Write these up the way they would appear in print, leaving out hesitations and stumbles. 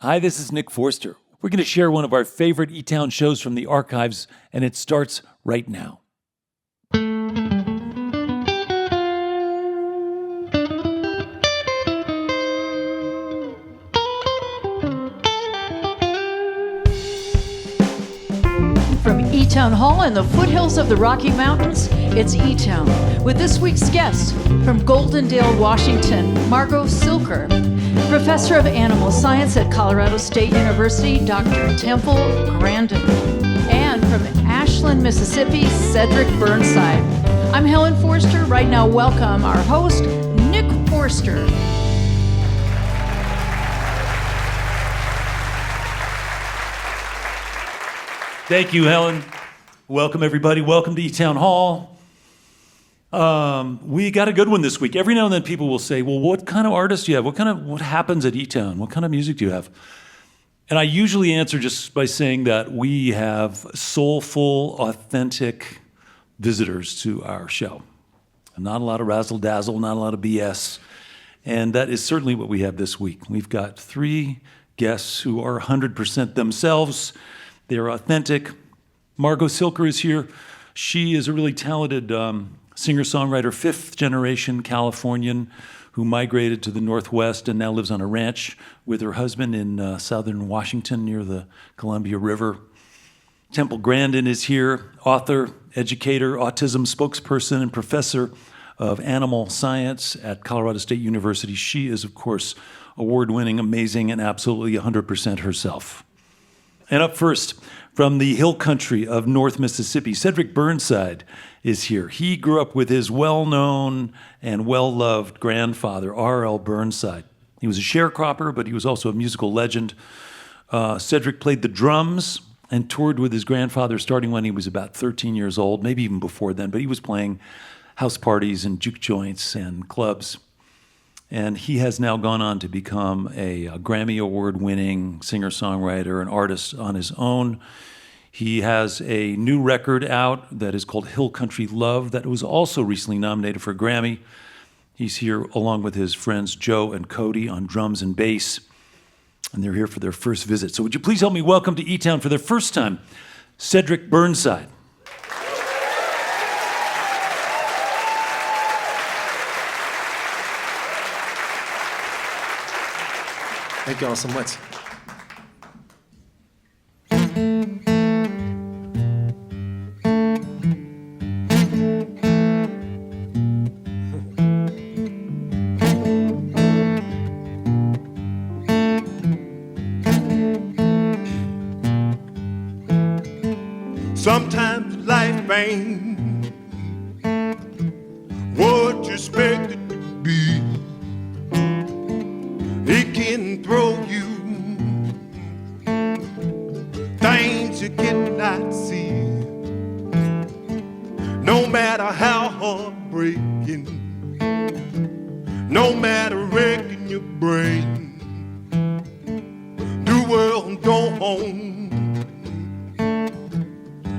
Hi, this is Nick Forster. We're going to share one of our favorite eTown shows from the archives, and it starts right now. From eTown Hall in the foothills of the Rocky Mountains, it's eTown, with this week's guest from Goldendale, Washington, Margo Cilker, Professor of Animal Science at Colorado State University, Dr. Temple Grandin, and from Ashland, Mississippi, Cedric Burnside. I'm Helen Forster. Right now, welcome our host, Nick Forster. Thank you, Helen. Welcome, everybody. Welcome to eTown Hall. We got a good one this week. Every now and then people will say, well, what kind of artists do you have? What happens at eTown? What kind of music do you have? And I usually answer just by saying that we have soulful, authentic visitors to our show. Not a lot of razzle-dazzle, not a lot of BS. And that is certainly what we have this week. We've got 3 guests who are 100% themselves. They're authentic. Margo Cilker is here. She is a really talented singer-songwriter, 5th-generation Californian who migrated to the Northwest and now lives on a ranch with her husband in southern Washington near the Columbia River. Temple Grandin is here, author, educator, autism spokesperson, and professor of animal science at Colorado State University. She is, of course, award-winning, amazing, and absolutely 100% herself. And up first, from the hill country of North Mississippi, Cedric Burnside is here. He grew up with his well-known and well-loved grandfather, R.L. Burnside. He was a sharecropper, but he was also a musical legend. Cedric played the drums and toured with his grandfather starting when he was about 13 years old, maybe even before then, but he was playing house parties and juke joints and clubs. And he has now gone on to become a Grammy Award-winning singer-songwriter, an artist on his own. He has a new record out that is called Hill Country Love that was also recently nominated for a Grammy. He's here along with his friends Joe and Cody on drums and bass, and they're here for their first visit. So would you please help me welcome to eTown for their first time, Cedric Burnside. Thank you all so much. Sometimes life ain't what you expect it to be. It can throw you things you cannot see. No matter how heartbreaking, no matter wrecking your brain, the world don't own.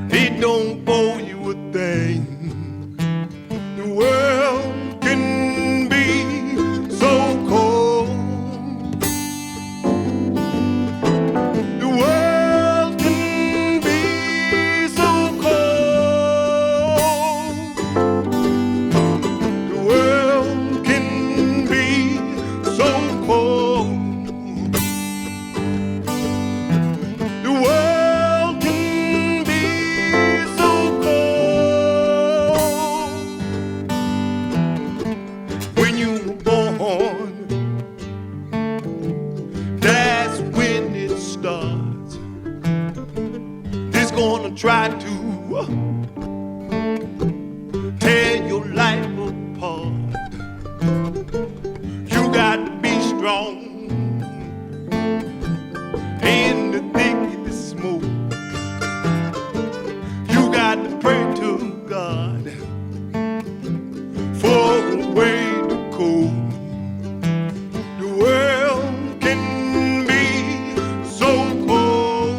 It don't owe you a thing. The world can be so cold. The world can be so cold. The world can be so cold. The world can be so cold. When you were born, that's when it starts. It's gonna try to tear your life apart. You got to be strong in the thick of the smoke. You got to pray to God for a way to cope. The world can be so cold.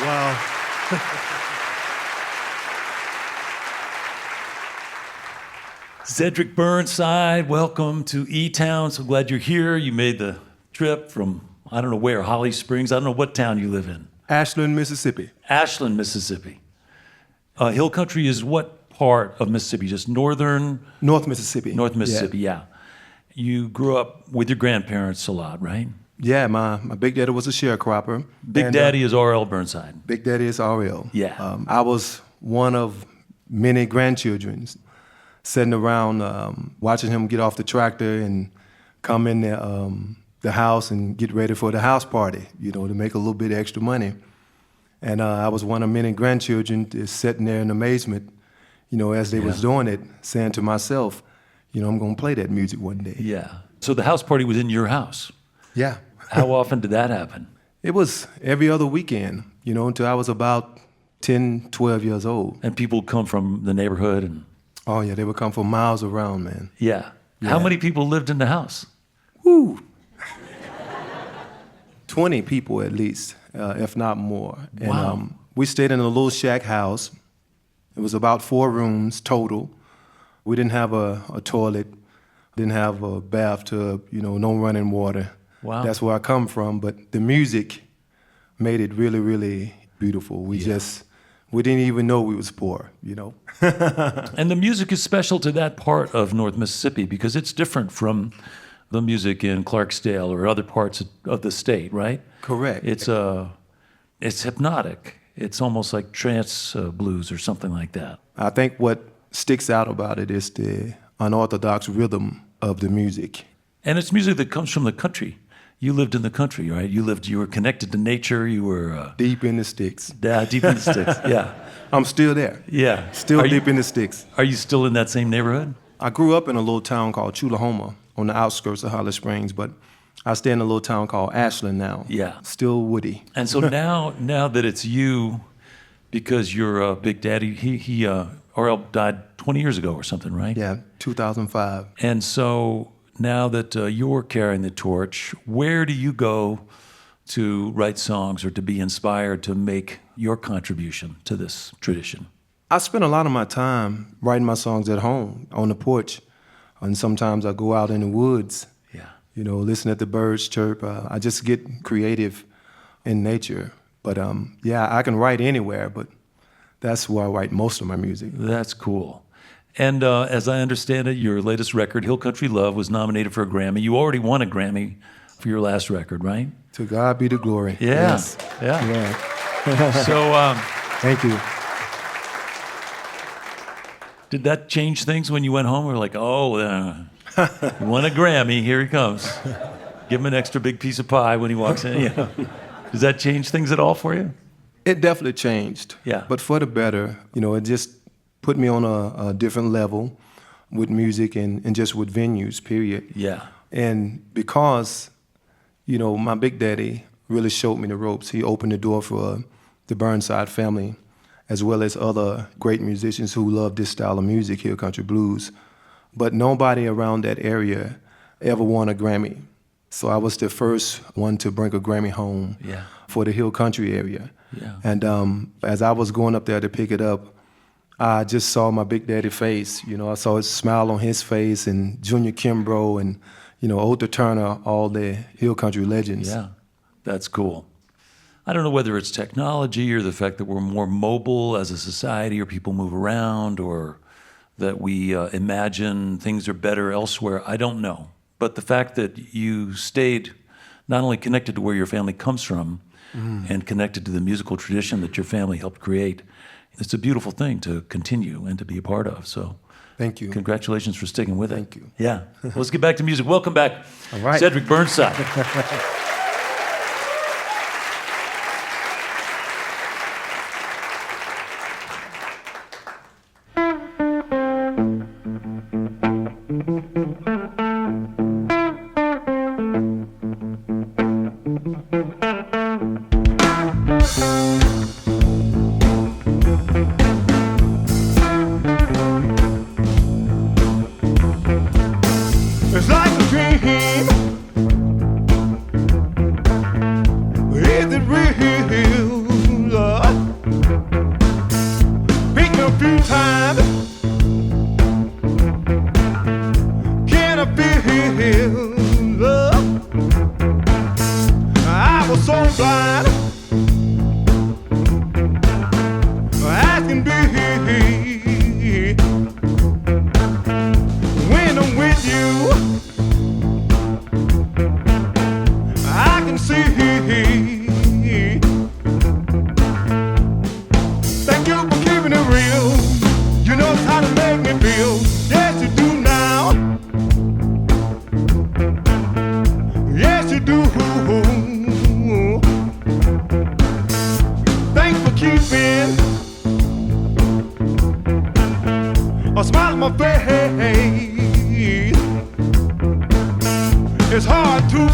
Wow. Cedric Burnside, welcome to eTown. So glad you're here. You made the trip from, I don't know where, Holly Springs. I don't know what town you live in. Ashland, Mississippi. Ashland, Mississippi. Hill country is what part of Mississippi? Just northern? North Mississippi. North Mississippi, yeah. You grew up with your grandparents a lot, right? Yeah, my big daddy was a sharecropper. Big and, Daddy is R.L. Burnside. Big daddy is RL. Yeah. I was one of many grandchildren sitting around watching him get off the tractor and come in the house and get ready for the house party, to make a little bit of extra money. And I was one of many grandchildren just sitting there in amazement, as they was doing it, saying to myself, I'm going to play that music one day. Yeah. So the house party was in your house. Yeah. How often did that happen? It was every other weekend, until I was about 10, 12 years old. And people come from the neighborhood and... Oh, yeah, they would come from miles around, man. Yeah. How many people lived in the house? Woo! 20 people at least, if not more. Wow. And we stayed in a little shack house. It was about 4 rooms total. We didn't have a toilet, didn't have a bathtub, no running water. Wow. That's where I come from, but the music made it really, really beautiful. We didn't even know we was poor, And the music is special to that part of North Mississippi because it's different from the music in Clarksdale or other parts of the state, right? Correct. It's hypnotic. It's almost like trance blues or something like that. I think what sticks out about it is the unorthodox rhythm of the music. And it's music that comes from the country. You lived in the country, right? You were connected to nature. You were Deep in the sticks. deep in the sticks. Yeah, I'm still there. yeah. Still Are deep you, in the sticks. Are you still in that same neighborhood? I grew up in a little town called Chulahoma on the outskirts of Holly Springs, but I stay in a little town called Ashland now. Yeah. Still woody. And so now that it's you, because your Big Daddy, he RL died 20 years ago or something, right? Yeah, 2005. And so now that you're carrying the torch, where do you go to write songs or to be inspired to make your contribution to this tradition? I spend a lot of my time writing my songs at home, on the porch, and sometimes I go out in the woods, Yeah. listen at the birds chirp. I just get creative in nature. But I can write anywhere, but that's where I write most of my music. That's cool. And as I understand it, your latest record, Hill Country Love, was nominated for a Grammy. You already won a Grammy for your last record, right? To God be the glory. Yeah. Yes. Yeah. Yeah. So Thank you. did that change things when you went home? We were like, you won a Grammy, here he comes. Give him an extra big piece of pie when he walks in. Yeah. Does that change things at all for you? It definitely changed. Yeah. But for the better. It just put me on a different level with music and just with venues, period. Yeah. And because, my Big Daddy really showed me the ropes. He opened the door for the Burnside family, as well as other great musicians who love this style of music, Hill Country Blues. But nobody around that area ever won a Grammy. So I was the first one to bring a Grammy home for the Hill Country area. Yeah. And as I was going up there to pick it up, I just saw my Big Daddy face. I saw his smile on his face, and Junior Kimbrough and, Otha Turner, all the Hill Country legends. Yeah, that's cool. I don't know whether it's technology or the fact that we're more mobile as a society or people move around or that we imagine things are better elsewhere. I don't know. But the fact that you stayed not only connected to where your family comes from and connected to the musical tradition that your family helped create, it's a beautiful thing to continue and to be a part of. So Thank you. congratulations for sticking with it. Thank you. Yeah. Let's get back to music. Welcome back, All right. Cedric Burnside. It's like a dream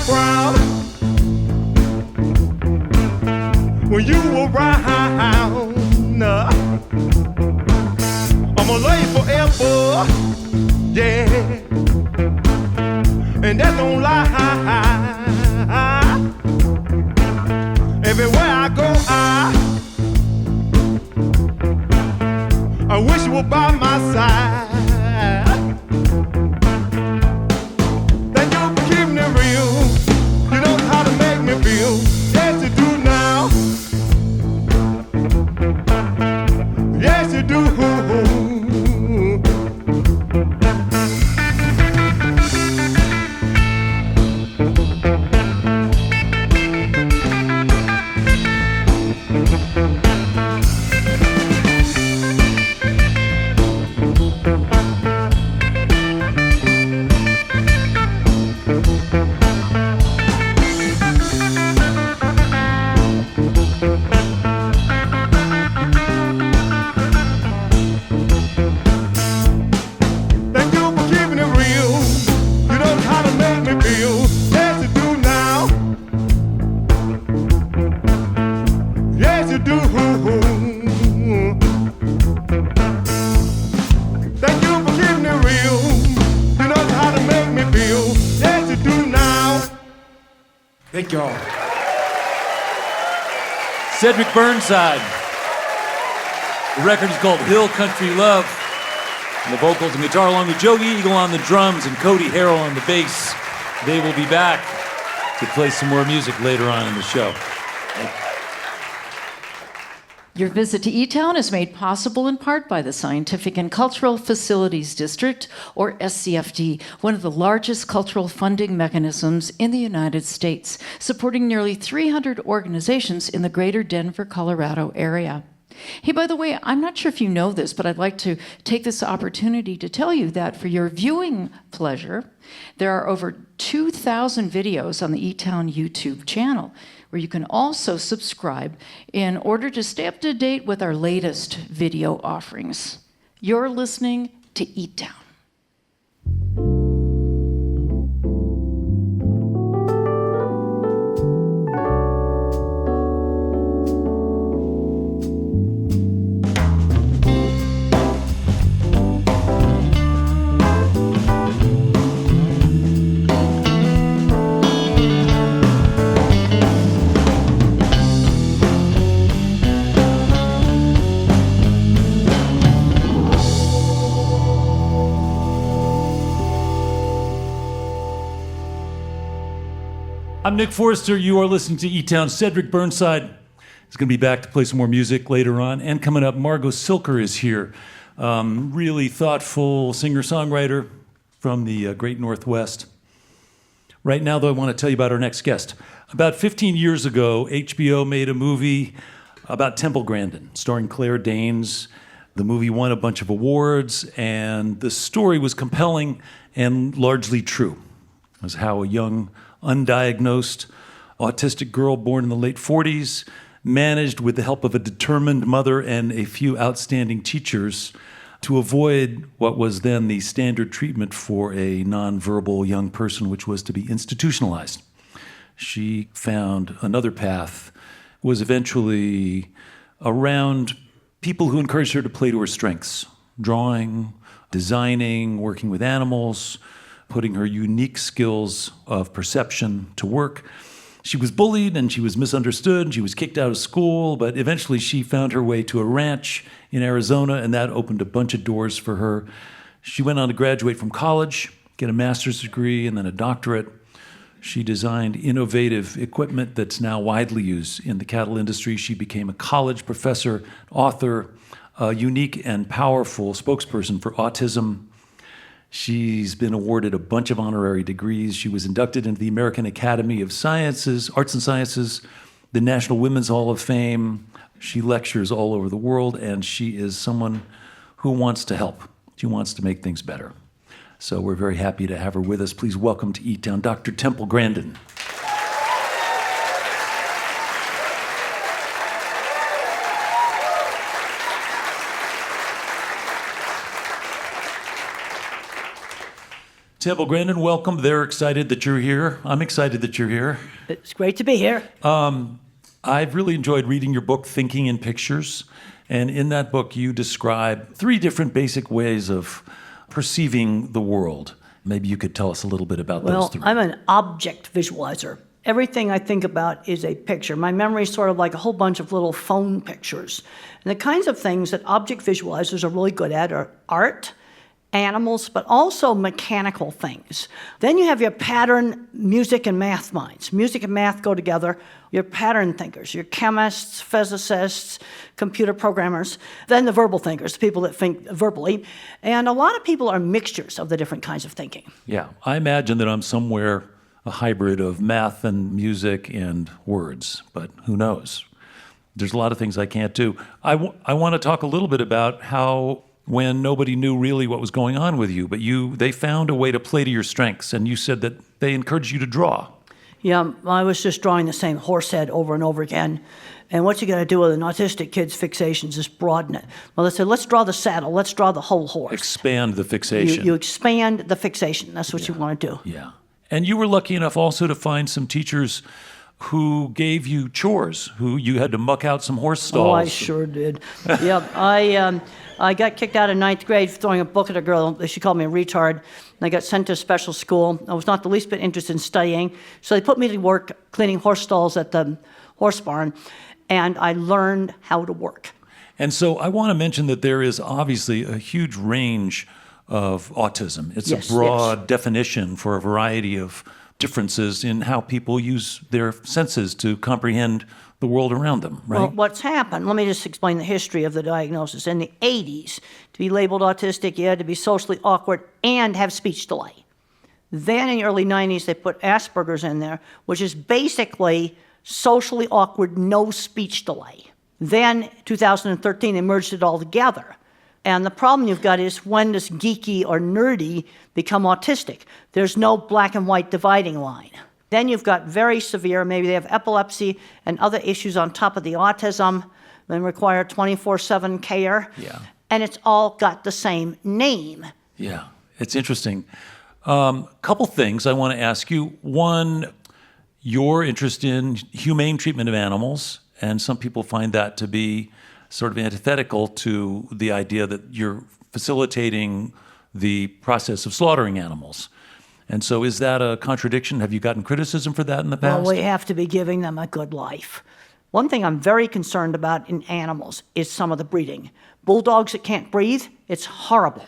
proud when you around. I'm gonna love you forever, yeah, and that don't lie. Everywhere I go, I wish you were by my side. Thank you for keeping it real. You know how to make me feel. Yes, you do now. Yes, you do. Thank y'all. Cedric Burnside. The record is called Hill Country Love. And the vocals and guitar along with Joe Eagle on the drums and Cody Harrell on the bass. They will be back to play some more music later on in the show. Your visit to eTown is made possible in part by the Scientific and Cultural Facilities District, or SCFD, one of the largest cultural funding mechanisms in the United States, supporting nearly 300 organizations in the greater Denver, Colorado area. Hey, by the way, I'm not sure if you know this, but I'd like to take this opportunity to tell you that for your viewing pleasure, there are over 2,000 videos on the eTown YouTube channel, where you can also subscribe in order to stay up to date with our latest video offerings. You're listening to eTown. I'm Nick Forrester. You are listening to eTown. Cedric Burnside is going to be back to play some more music later on. And coming up, Margo Cilker is here. Really thoughtful singer-songwriter from the great Northwest. Right now, though, I want to tell you about our next guest. About 15 years ago, HBO made a movie about Temple Grandin, starring Claire Danes. The movie won a bunch of awards, and the story was compelling and largely true. It was how a young, undiagnosed autistic girl born in the late 40s managed, with the help of a determined mother and a few outstanding teachers, to avoid what was then the standard treatment for a nonverbal young person, which was to be institutionalized. She found another path, was eventually around people who encouraged her to play to her strengths, drawing, designing, working with animals, putting her unique skills of perception to work. She was bullied and she was misunderstood. She was kicked out of school, but eventually she found her way to a ranch in Arizona, and that opened a bunch of doors for her. She went on to graduate from college, get a master's degree, and then a doctorate. She designed innovative equipment that's now widely used in the cattle industry. She became a college professor, author, a unique and powerful spokesperson for autism. She's been awarded a bunch of honorary degrees. She was inducted into the American Academy of Sciences, Arts and Sciences, the National Women's Hall of Fame. She lectures all over the world, and she is someone who wants to help. She wants to make things better. So we're very happy to have her with us. Please welcome to eTown, Dr. Temple Grandin. Temple Grandin, welcome. They're excited that you're here. I'm excited that you're here. It's great to be here. I've really enjoyed reading your book, Thinking in Pictures. And in that book, you describe 3 different basic ways of perceiving the world. Maybe you could tell us a little bit about those 3. I'm an object visualizer. Everything I think about is a picture. My memory is sort of like a whole bunch of little phone pictures. And the kinds of things that object visualizers are really good at are art, animals, but also mechanical things. Then you have your pattern, music, and math minds. Music and math go together. Your pattern thinkers, your chemists, physicists, computer programmers. Then the verbal thinkers, the people that think verbally. And a lot of people are mixtures of the different kinds of thinking. Yeah, I imagine that I'm somewhere a hybrid of math and music and words, but who knows? There's a lot of things I can't do. I want to talk a little bit about how when nobody knew really what was going on with you, but they found a way to play to your strengths, and you said that they encouraged you to draw. Yeah, I was just drawing the same horse head over and over again. And what you got to do with an autistic kid's fixations is broaden it. Well, they said, let's draw the saddle, let's draw the whole horse. Expand the fixation. You expand the fixation. That's what you want to do. Yeah. And you were lucky enough also to find some teachers who gave you chores, who you had to muck out some horse stalls. Oh, I sure did. Yeah, I got kicked out of 9th grade for throwing a book at a girl. She called me a retard. And I got sent to a special school. I was not the least bit interested in studying. So they put me to work cleaning horse stalls at the horse barn. And I learned how to work. And so I want to mention that there is obviously a huge range of autism. It's Yes, a broad definition for a variety of differences in how people use their senses to comprehend the world around them, right? Well, what's happened, let me just explain the history of the diagnosis. In the 80s, to be labeled autistic, you had to be socially awkward and have speech delay. Then in the early 90s, they put Asperger's in there, which is basically socially awkward, no speech delay. Then, 2013, they merged it all together. And the problem you've got is, when does geeky or nerdy become autistic? There's no black and white dividing line. Then you've got very severe, maybe they have epilepsy and other issues on top of the autism, and require 24/7 care. Yeah. And it's all got the same name. Yeah, it's interesting. Couple things I want to ask you. One, your interest in humane treatment of animals, and some people find that to be sort of antithetical to the idea that you're facilitating the process of slaughtering animals. And so is that a contradiction? Have you gotten criticism for that in the past? Well, we have to be giving them a good life. One thing I'm very concerned about in animals is some of the breeding. Bulldogs that can't breathe, it's horrible.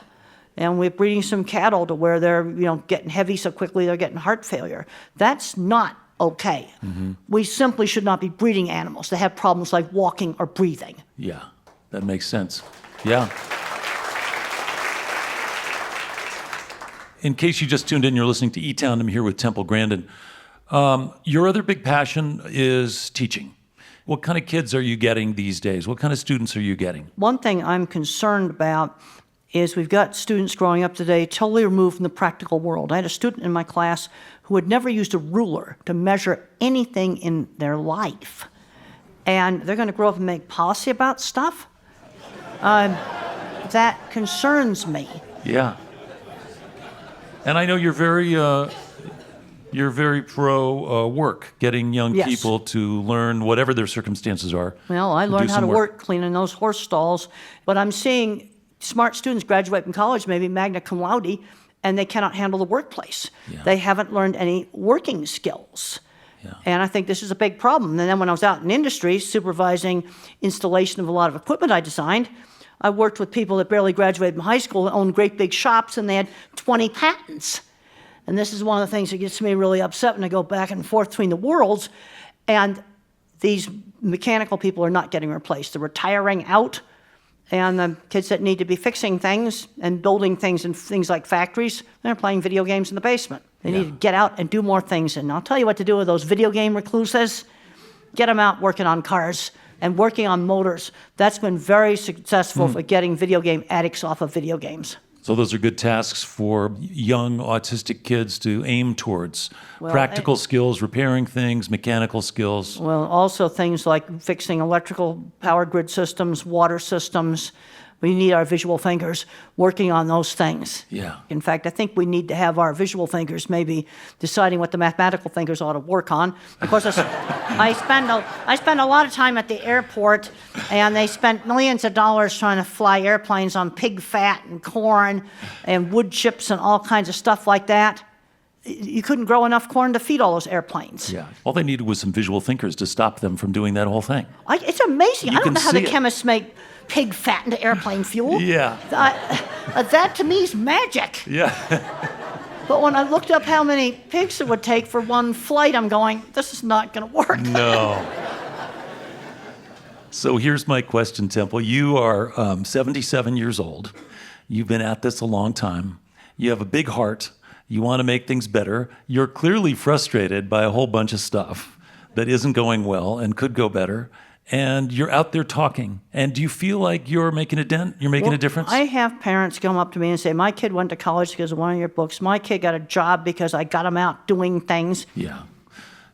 And we're breeding some cattle to where they're getting heavy so quickly they're getting heart failure. That's not okay. Mm-hmm. We simply should not be breeding animals that have problems like walking or breathing. Yeah, that makes sense. Yeah. In case you just tuned in, you're listening to eTown. I'm here with Temple Grandin. Your other big passion is teaching. What kind of kids are you getting these days? What kind of students are you getting? One thing I'm concerned about is we've got students growing up today totally removed from the practical world. I had a student in my class who had never used a ruler to measure anything in their life. And they're going to grow up and make policy about stuff? That concerns me. Yeah. And I know you're very pro work, getting young Yes. people to learn whatever their circumstances are. Well, I do learned how some to work cleaning those horse stalls, but I'm seeing smart students graduate from college, maybe magna cum laude, and they cannot handle the workplace. Yeah. They haven't learned any working skills. Yeah. And I think this is a big problem. And then when I was out in industry supervising installation of a lot of equipment I designed, I worked with people that barely graduated from high school and owned great big shops, and they had 20 patents. And this is one of the things that gets me really upset when I go back and forth between the worlds. And these mechanical people are not getting replaced. They're retiring out. And the kids that need to be fixing things and building things in things like factories, they're playing video games in the basement. They need to get out and do more things. And I'll tell you what to do with those video game recluses. Get them out working on cars and working on motors. That's been very successful for getting video game addicts off of video games. So those are good tasks for young autistic kids to aim towards. Practical skills, repairing things, mechanical skills. Well, also things like fixing electrical power grid systems, water systems, We need our visual thinkers working on those things. Yeah. In fact, I think we need to have our visual thinkers maybe deciding what the mathematical thinkers ought to work on. Of course, I spend a lot of time at the airport, and they spent millions of dollars trying to fly airplanes on pig fat and corn and wood chips and all kinds of stuff like that. You couldn't grow enough corn to feed all those airplanes. Yeah. All they needed was some visual thinkers to stop them from doing that whole thing. It's amazing. I don't can know how the see it. chemists make pig fat into airplane fuel. Yeah. That to me is magic. Yeah. But when I looked up how many pigs it would take for one flight, I'm going, this is not going to work. No. So here's my question, Temple. You are 77 years old. You've been at this a long time. You have a big heart. You want to make things better. You're clearly frustrated by a whole bunch of stuff that isn't going well and could go better. And you're out there talking. And do you feel like you're making a dent? You're making a difference? I have parents come up to me and say, my kid went to college because of one of your books. My kid got a job because I got him out doing things. Yeah.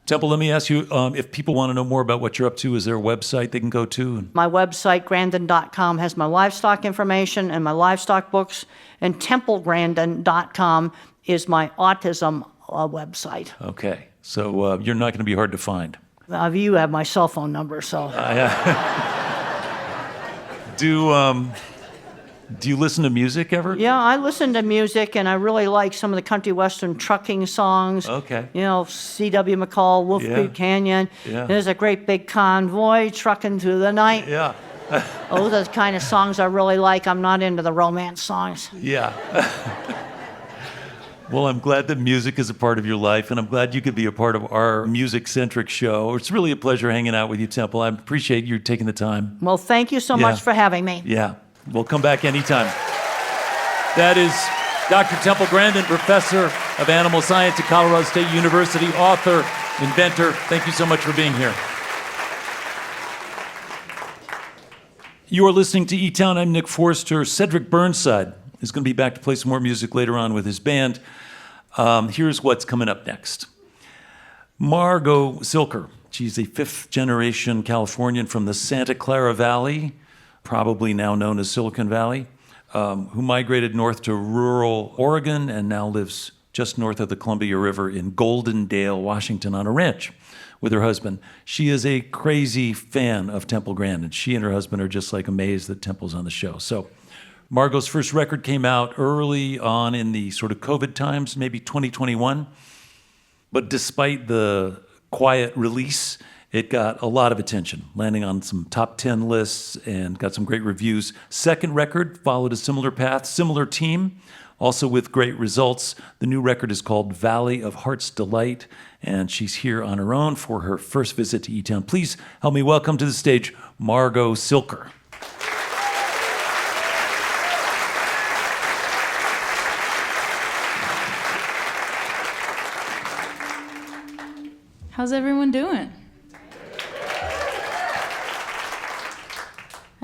Temple, let me ask you, if people want to know more about what you're up to, is there a website they can go to? My website, grandin.com, has my livestock information and my livestock books. And templegrandin.com is my autism website. Okay. So you're not going to be hard to find. You have my cell phone number, so. Do you listen to music ever? Yeah, I listen to music, and I really like some of the country western trucking songs. Okay. You know, C.W. McCall, Wolf Yeah. Creek Canyon. Yeah. There's a great big convoy trucking through the night. Yeah. Those are the kind of songs I really like. I'm not into the romance songs. Yeah. Well, I'm glad that music is a part of your life, and I'm glad you could be a part of our music-centric show. It's really a pleasure hanging out with you, Temple. I appreciate you taking the time. Well, thank you so Yeah. much for having me. Yeah. We'll come back anytime. That is Dr. Temple Grandin, professor of animal science at Colorado State University, author, inventor. Thank you so much for being here. You are listening to eTown. I'm Nick Forster. Cedric Burnside is going to be back to play some more music later on with his band. Here's what's coming up next. Margo Cilker. She's a fifth-generation Californian from the Santa Clara Valley, probably now known as Silicon Valley, who migrated north to rural Oregon and now lives just north of the Columbia River in Goldendale, Washington, on a ranch with her husband. She is a crazy fan of Temple Grandin. She and her husband are just like amazed that Temple's on the show. So Margo's first record came out early on in the sort of COVID times, maybe 2021. But despite the quiet release, it got a lot of attention, landing on some top 10 lists and got some great reviews. Second record followed a similar path, similar team, also with great results. The new record is called Valley of Heart's Delight, and she's here on her own for her first visit to eTown. Please help me welcome to the stage Margo Cilker. How's everyone doing?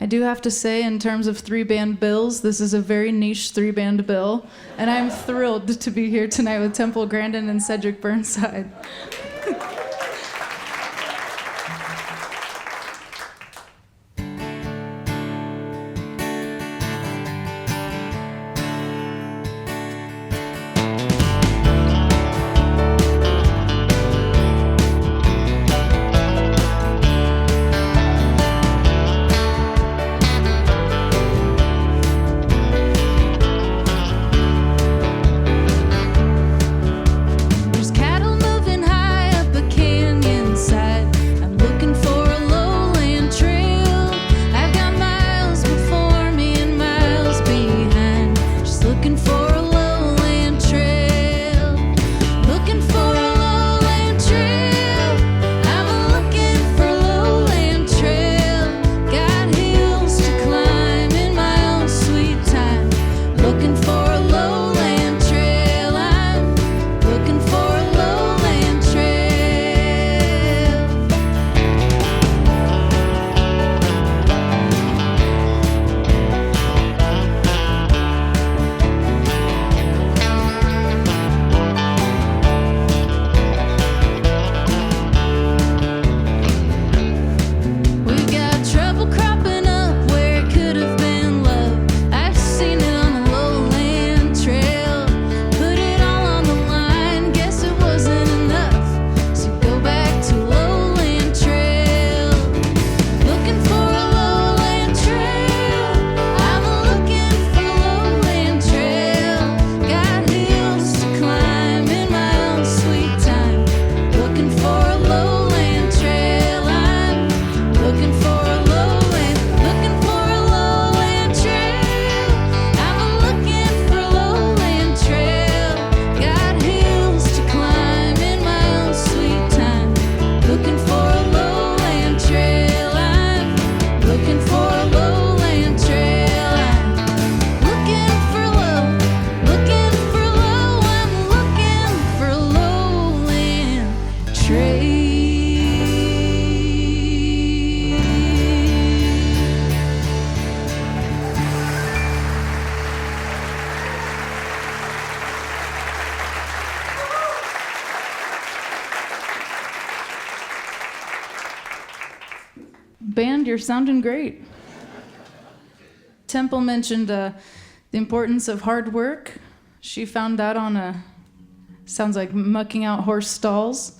I do have to say, in terms of three-band bills, this is a very niche three-band bill, and I'm thrilled to be here tonight with Temple Grandin and Cedric Burnside. There's cattle moving high You're sounding great. Temple mentioned the importance of hard work. She found that on sounds like mucking out horse stalls.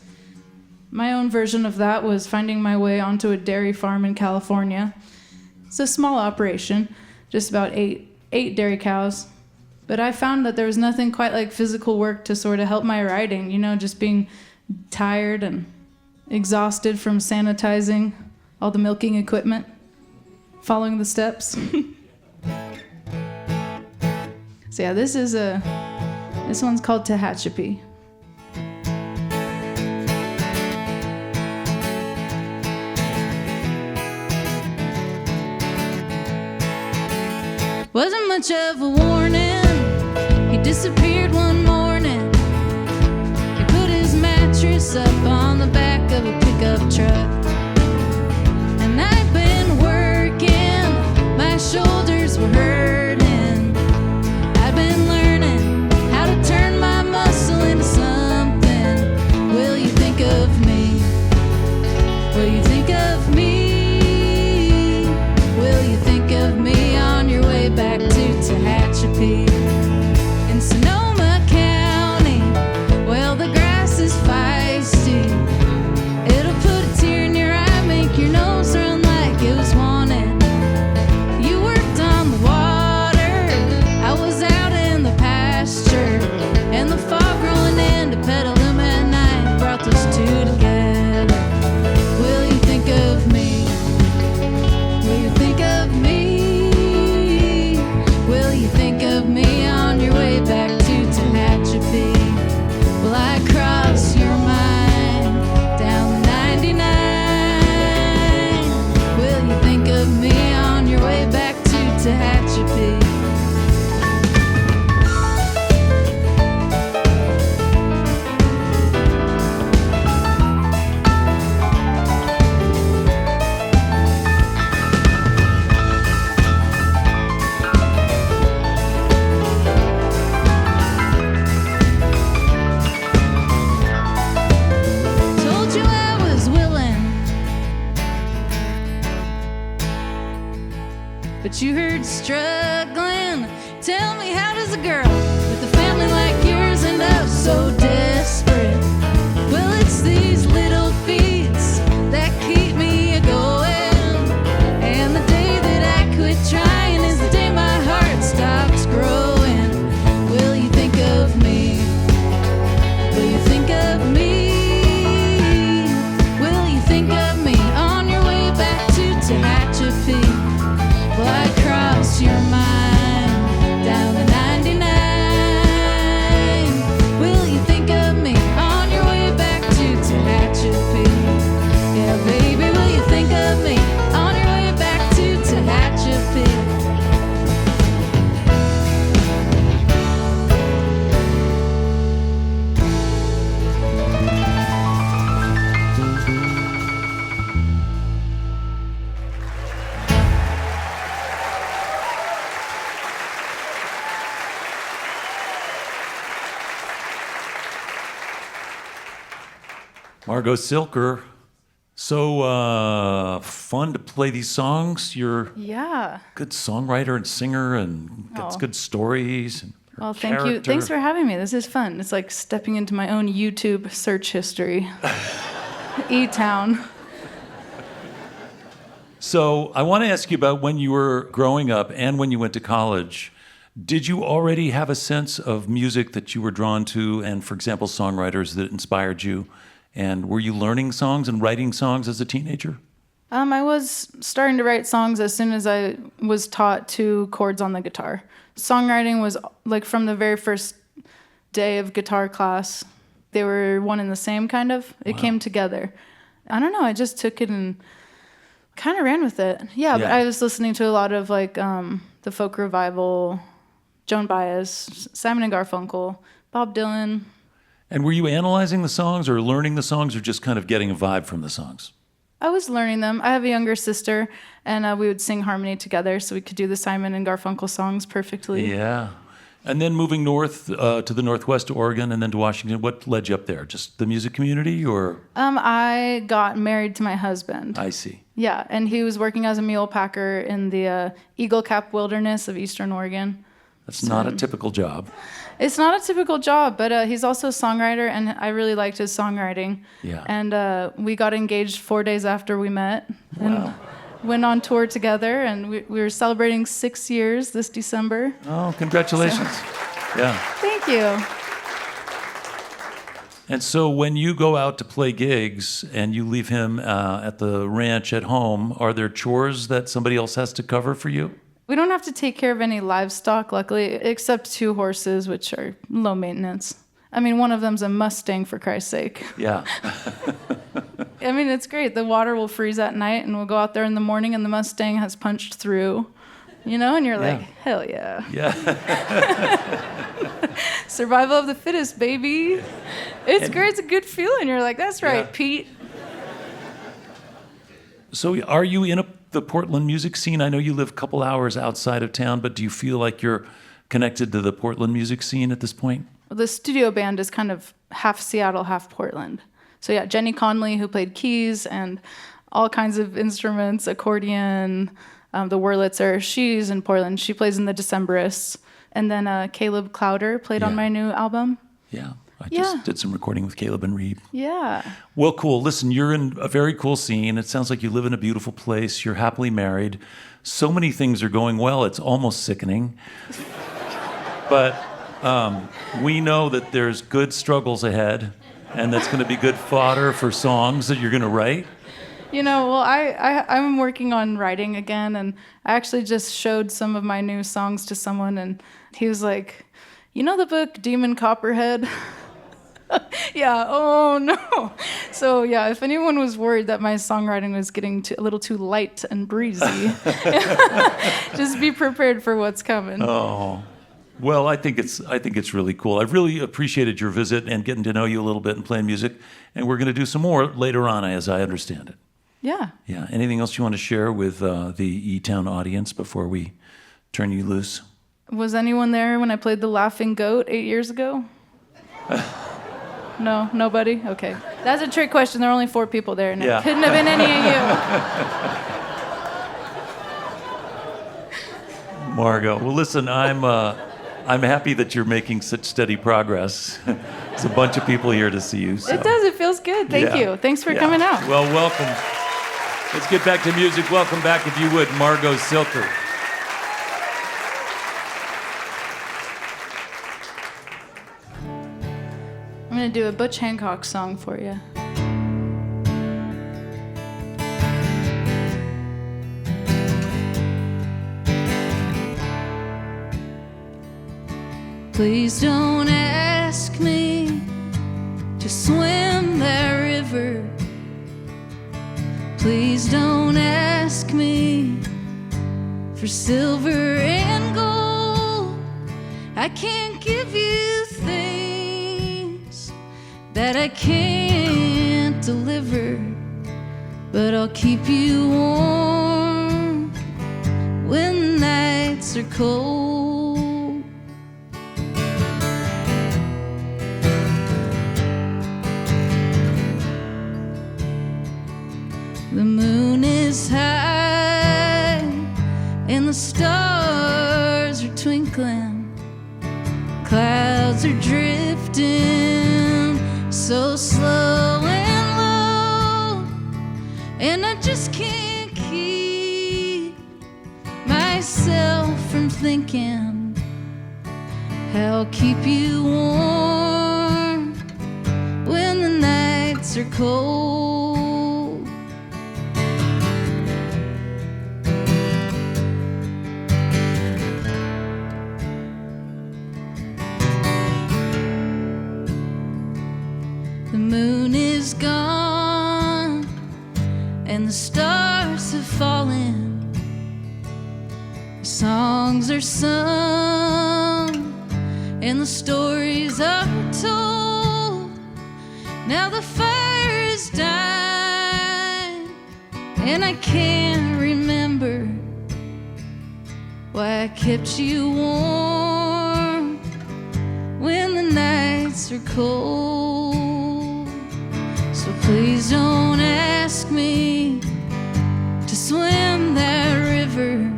My own version of that was finding my way onto a dairy farm in California. It's a small operation, just about eight dairy cows. But I found that there was nothing quite like physical work to sort of help my writing, just being tired and exhausted from sanitizing all the milking equipment, following the steps. So yeah, this one's called Tehachapi. Wasn't much of a warning. He disappeared one morning. He put his mattress up on the back of a pickup truck. And I've been working, my shoulders were hurting. I've been learning how to turn my muscle into something. Will you think of me? Will you think of me? Will you think of me on your way back to Tehachapi? In Sonoma County, well, the grass is feisty. It'll put a tear in your eye, make your nose run like it was wanted. You worked on the water, I was out in the pasture, and the fog rolling in to Petaluma at night brought those two together. Will you think of me? Will you think of me? Will you think of me on your way back to Tehachapi? Will I cross your mind down the 99? Will you think of me on your way back to Tehachapi? Told you I was willing, but you heard struggling. Tell me, how does a girl with a family like yours end up so desperate? Well, it's these little feats that keep me going. And the day that I quit trying is the day my heart stops growing. Will you think of me? Will you think of me? Will you think of me on your way back to Tehachapi? Will I cross your mind down the 99? Will you think of me on your way back to Tehachapi? Yeah, baby, will you think of me on your way back to Tehachapi? Margo Cilker, so fun to play these songs. You're Yeah. a good songwriter and singer and got Oh. good stories. And her Well, thank you. character. Thanks for having me. This is fun. It's like stepping into my own YouTube search history. eTown. So I want to ask you about when you were growing up and when you went to college. Did you already have a sense of music that you were drawn to and, for example, songwriters that inspired you? And were you learning songs and writing songs as a teenager? I was starting to write songs as soon as I was taught 2 chords on the guitar. Songwriting was like from the very first day of guitar class. They were one and the same, kind of. It came together. I don't know, I just took it and kind of ran with it. Yeah, but Yeah. I was listening to a lot of like the folk revival, Joan Baez, Simon and Garfunkel, Bob Dylan. And were you analyzing the songs or learning the songs or just kind of getting a vibe from the songs? I was learning them. I have a younger sister, and we would sing harmony together, so we could do the Simon and Garfunkel songs perfectly. Yeah. And then moving north to the northwest to Oregon and then to Washington, what led you up there? Just the music community or? I got married to my husband. I see. Yeah, and he was working as a mule packer in the Eagle Cap Wilderness of Eastern Oregon. That's not a typical job. It's not a typical job, but he's also a songwriter, and I really liked his songwriting. Yeah. And we got engaged 4 days after we met. Wow. And went on tour together, and we were celebrating 6 years this December. Oh, congratulations. Yeah. Thank you. And so when you go out to play gigs and you leave him at the ranch at home, are there chores that somebody else has to cover for you? We don't have to take care of any livestock, luckily, except 2 horses, which are low maintenance. I mean, one of them's a Mustang, for Christ's sake. Yeah. I mean, it's great. The water will freeze at night, and we'll go out there in the morning, and the Mustang has punched through, and you're like, hell yeah. Yeah. Survival of the fittest, baby. It's great. It's a good feeling. You're like, that's right, Yeah. Pete. So are you in the Portland music scene? I know you live a couple hours outside of town, but do you feel like you're connected to the Portland music scene at this point? The studio band is kind of half Seattle, half Portland. So yeah, Jenny Conley, who played keys and all kinds of instruments, accordion, the Wurlitzer, she's in Portland. She plays in the Decemberists. And then Caleb Clowder played on my new album. Yeah. I just did some recording with Caleb and Reed. Yeah. Well, cool. Listen, you're in a very cool scene. It sounds like you live in a beautiful place. You're happily married. So many things are going well, it's almost sickening. But we know that there's good struggles ahead, and that's going to be good fodder for songs that you're going to write. Well, I'm working on writing again, and I actually just showed some of my new songs to someone, and he was like, the book Demon Copperhead? Yeah, oh no. So yeah, if anyone was worried that my songwriting was getting a little too light and breezy, just be prepared for what's coming. Oh. Well, I think it's really cool. I've really appreciated your visit and getting to know you a little bit and playing music, and we're going to do some more later on, as I understand it. Yeah. Yeah. Anything else you want to share with the eTown audience before we turn you loose? Was anyone there when I played the Laughing Goat 8 years ago? No, nobody? Okay. That's a trick question. There are only 4 people there, and it couldn't have been any of you. Margo. Well, listen, I'm happy that you're making such steady progress. There's a bunch of people here to see you. So. It does. It feels good. Thank you. Thanks for coming out. Well, welcome. Let's get back to music. Welcome back, if you would, Margo Cilker. I'm going to do a Butch Hancock song for you. Please don't ask me to swim that river. Please don't ask me for silver and gold. I can't give you things that I can't deliver, but I'll keep you warm when the nights are cold. The moon is high and the stars are twinkling. Clouds are drifting so slow and low, and I just can't keep myself from thinking how I'll keep you warm when the nights are cold. The moon is gone and the stars have fallen. The songs are sung and the stories are told. Now the fire is dying and I can't remember why I kept you warm nights are cold. So please don't ask me to swim that river.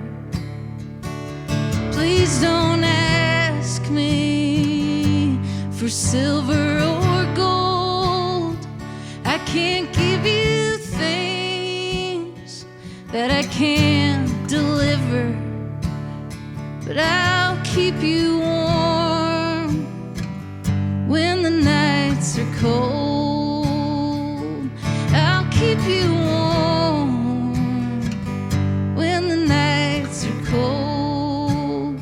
Please don't ask me for silver or gold. I can't give you things that I can't deliver, but I'll keep you warm when the nights are cold. I'll keep you warm when the nights are cold.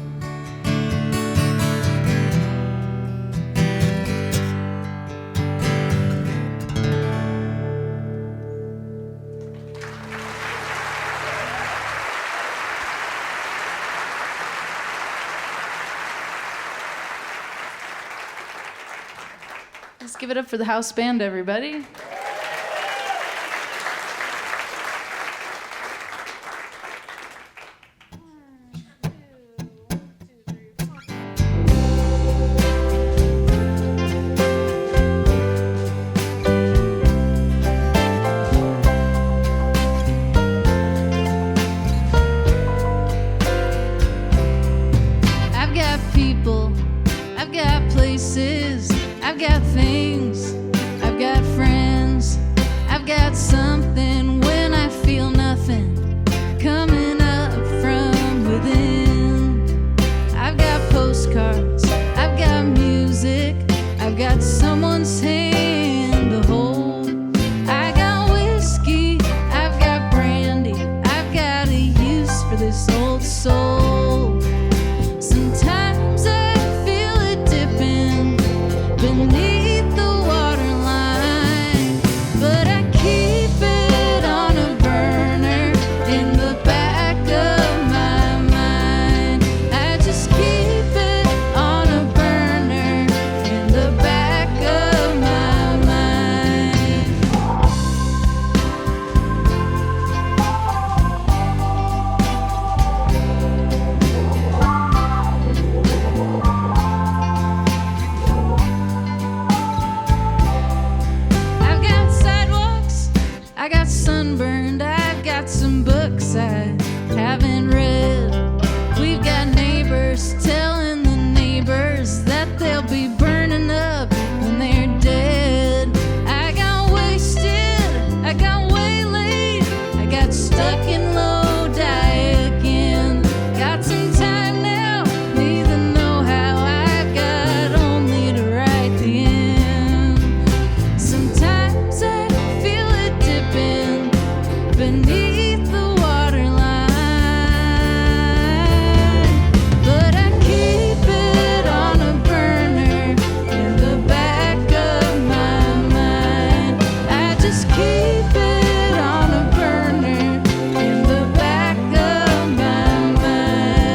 Let's give it up for the house band, everybody. I've got people, I've got places, I've got things, I've got friends, I've got something when I feel nothing coming up from within. I've got postcards, I've got music, I've got someone's hand to hold. I got whiskey, I've got brandy, I've got a use for this old soul. Sometimes I feel it dipping beneath the waterline, but I keep it on a burner in the back of my mind. I just keep it on a burner in the back of my mind. I've got sidewalks, I got sunburned, I've got some books I haven't read. We've got neighbors telling the neighbors that they'll be burning up when they're dead. I got wasted, I got waylaid, I got stuck in Lodi again. Got some time now, need the know-how, I've got only to write the end. Sometimes I feel it dipping beneath the waterline, but I keep it on a burner in the back of my mind. I just keep it on a burner in the back of my mind.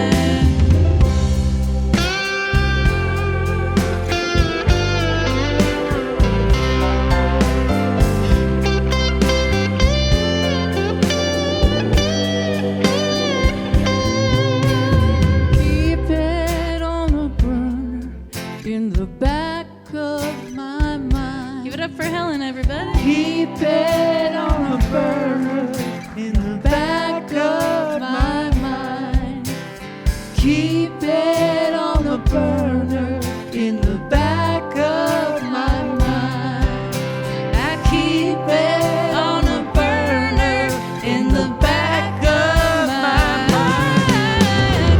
Keep it on a burner in the back of my mind. Give it up for Helen, everybody. Keep it on a burner in the back of my mind. Keep it on a burner in the back of my mind. I keep it on a burner in the back of my mind.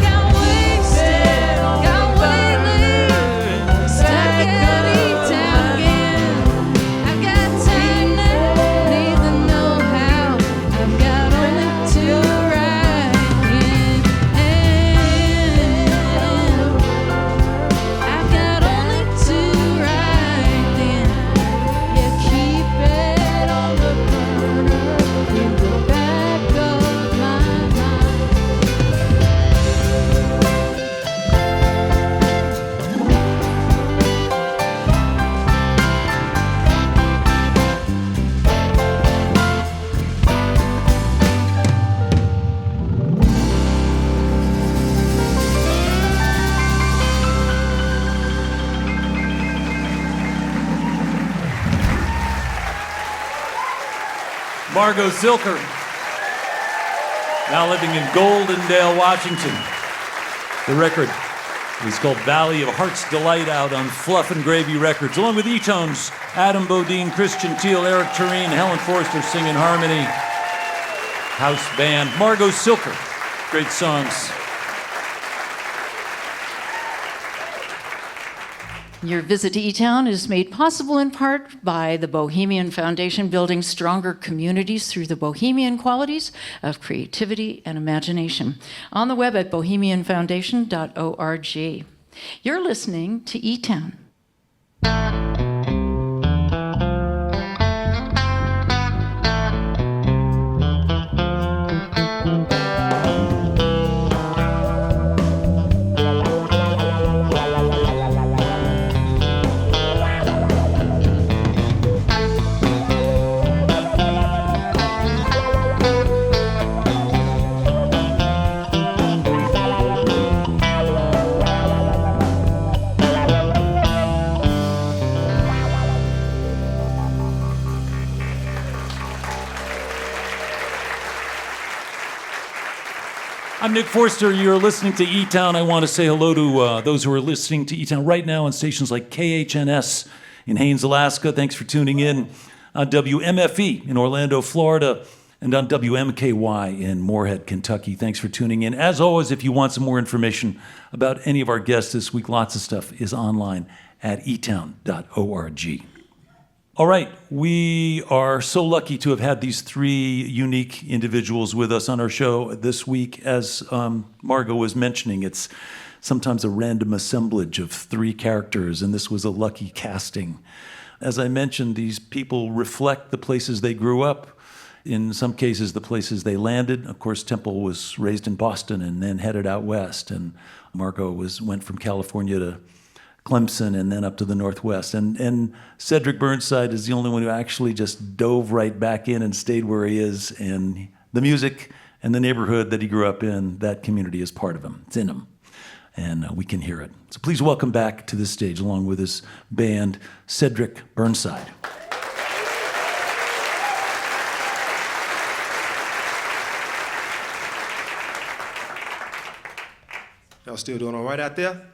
Got wasted, got waylaid, stuck at eTown again. I've got time now, need the know-how, I've got only to write in. Margo Cilker, now living in Goldendale, Washington. The record is called Valley of Heart's Delight, out on Fluff and Gravy Records, along with eTone's Adam Bodine, Christian Teal, Eric Tureen, Helen Forster singing harmony, house band. Margo Cilker, great songs. Your visit to eTown is made possible in part by the Bohemian Foundation, building stronger communities through the bohemian qualities of creativity and imagination. On the web at bohemianfoundation.org. You're listening to eTown. I'm Nick Forster. You're listening to eTown. I want to say hello to those who are listening to eTown right now on stations like KHNS in Haines, Alaska. Thanks for tuning in. On WMFE in Orlando, Florida, and on WMKY in Moorhead, Kentucky. Thanks for tuning in. As always, if you want some more information about any of our guests this week, lots of stuff is online at etown.org. All right, we are so lucky to have had these three unique individuals with us on our show this week. As Margo was mentioning, it's sometimes a random assemblage of three characters, and this was a lucky casting. As I mentioned, these people reflect the places they grew up, in some cases the places they landed. Of course, Temple was raised in Boston and then headed out west, and Margo went from California to Clemson and then up to the Northwest. And Cedric Burnside is the only one who actually just dove right back in and stayed where he is. And the music and the neighborhood that he grew up in, that community is part of him. It's in him. And we can hear it. So please welcome back to this stage, along with his band, Cedric Burnside. Y'all still doing all right out there?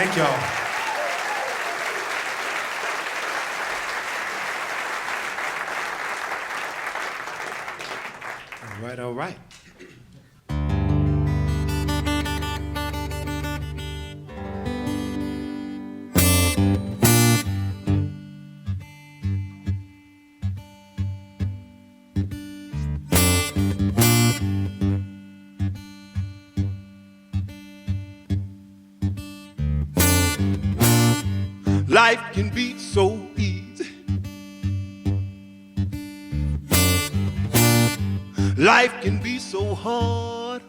Thank y'all. All right, all right. Life can be so easy. Life can be so hard.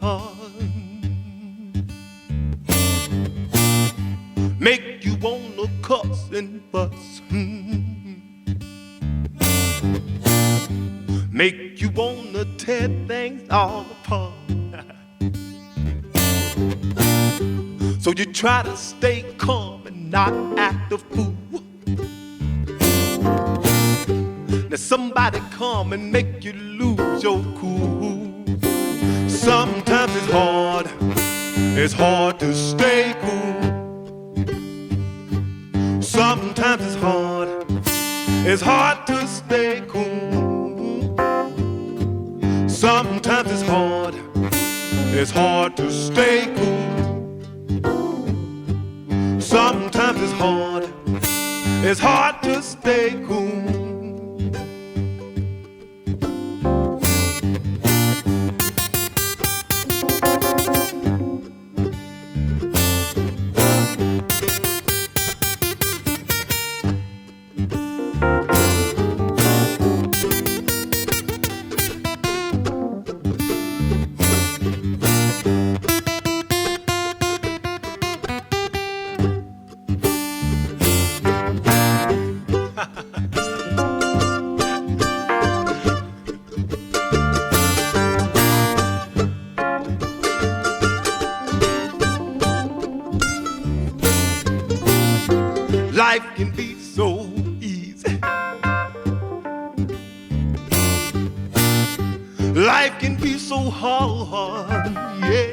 Make you wanna cuss and fuss. Make you wanna tear things all apart. So you try to stay calm and not act a fool. Now somebody come and make you lose your cool. Sometimes it's hard to stay cool. Sometimes it's hard to stay cool. Sometimes it's hard to stay cool. Sometimes it's hard to stay cool. Life can be so easy. Life can be so hard, yeah.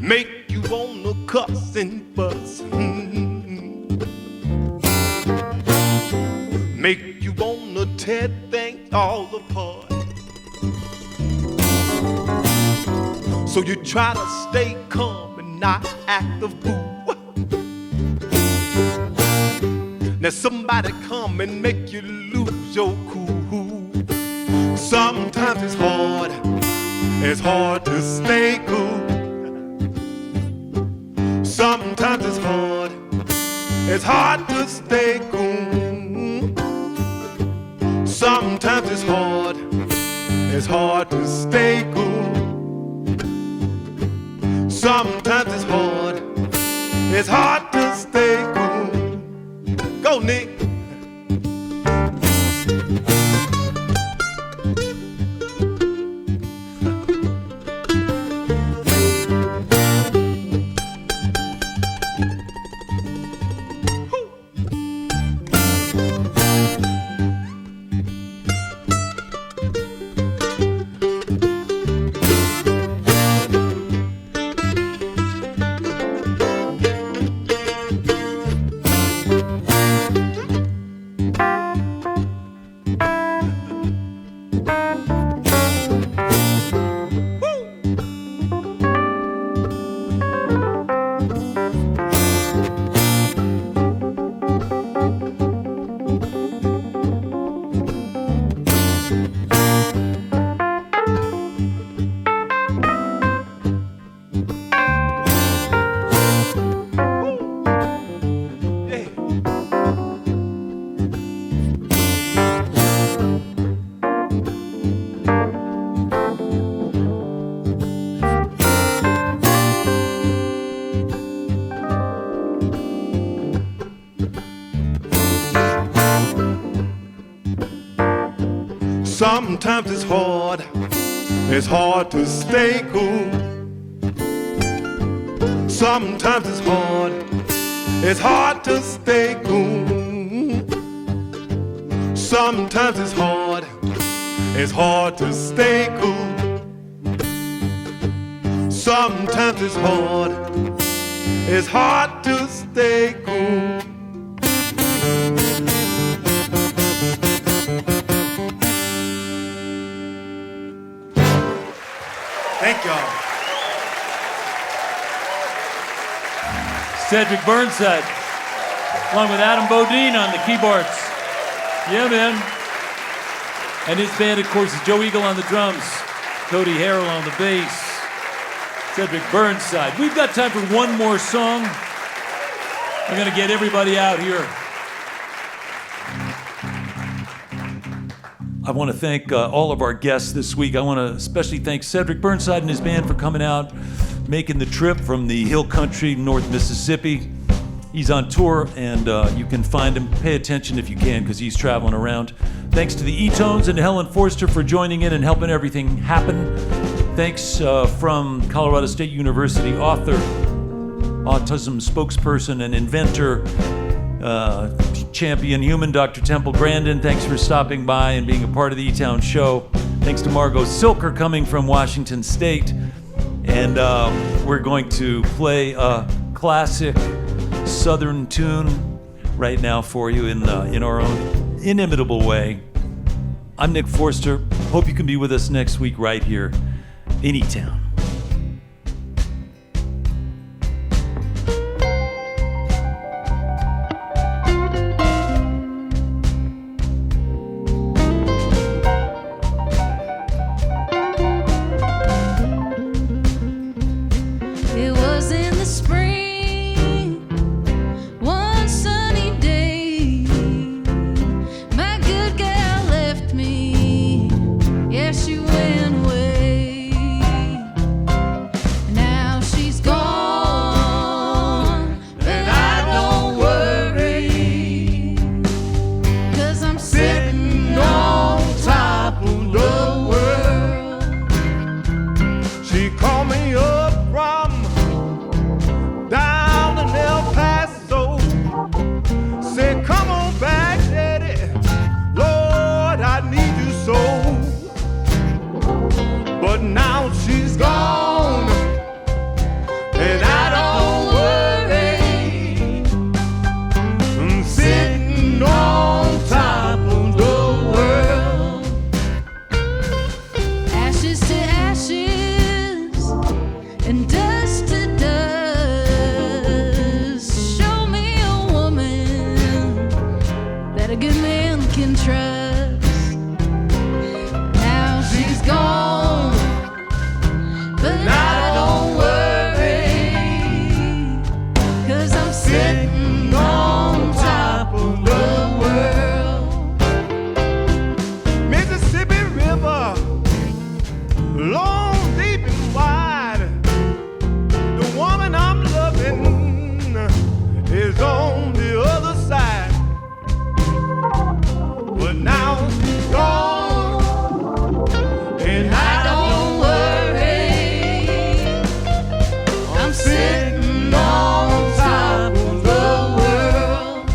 Make you wanna cuss and fuss. Make you wanna tear things all apart. So you try to stay calm and not act a fool. Now somebody come and make you lose your cool. Sometimes it's hard to stay cool. Sometimes it's hard to stay cool. Sometimes it's hard to stay cool. Sometimes it's hard to stay cool. Go, Nick. Sometimes it's hard to stay cool. Sometimes it's hard to stay cool. Sometimes it's hard to stay cool. sometimes it's hard. It's hard to stay cool. Thank y'all. Cedric Burnside, along with Adam Bodine on the keyboards. Yeah, man. And his band, of course, is Joe Eagle on the drums, Cody Harrell on the bass, Cedric Burnside. We've got time for one more song. We're going to get everybody out here. I want to thank all of our guests this week. I want to especially thank Cedric Burnside and his band for coming out, making the trip from the hill country, North Mississippi. He's on tour, and you can find him. Pay attention if you can, because he's traveling around. Thanks to the eTones and Helen Forster for joining in and helping everything happen. Thanks from Colorado State University author, autism spokesperson, and inventor, champion human, Dr. Temple Grandin. Thanks for stopping by and being a part of the eTown show. Thanks to Margo Cilker coming from Washington State. And we're going to play a classic Southern tune right now for you in our own inimitable way. I'm Nick Forster. Hope you can be with us next week right here in eTown. It was in the spring, one sunny day. My good gal left me, yeah, she went away. Now she's gone, but I don't worry, 'cause I'm sitting on top of the world. She called me up from down in El Paso. Said, come on back, Daddy. Lord, I need you so. But now she's gone, and I don't worry. I'm sitting on top of the world. Ashes to ashes and dust to dust. Show me a woman that a good man can trust. Now she's gone, but I don't worry, 'cause I'm sitting on top of the world. Mississippi River, long, deep, and wide. The woman I'm loving is on the other side. But now she's gone, and I don't worry. I'm sitting on top of the world.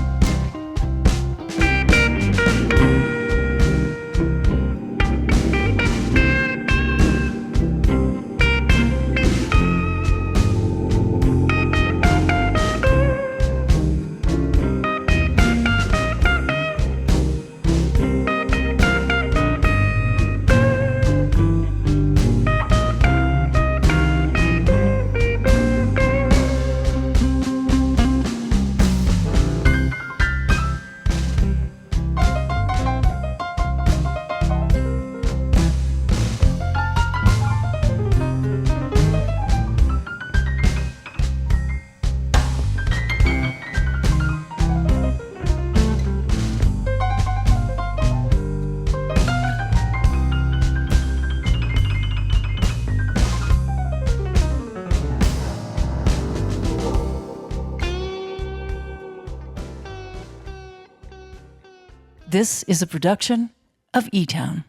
This is a production of eTown.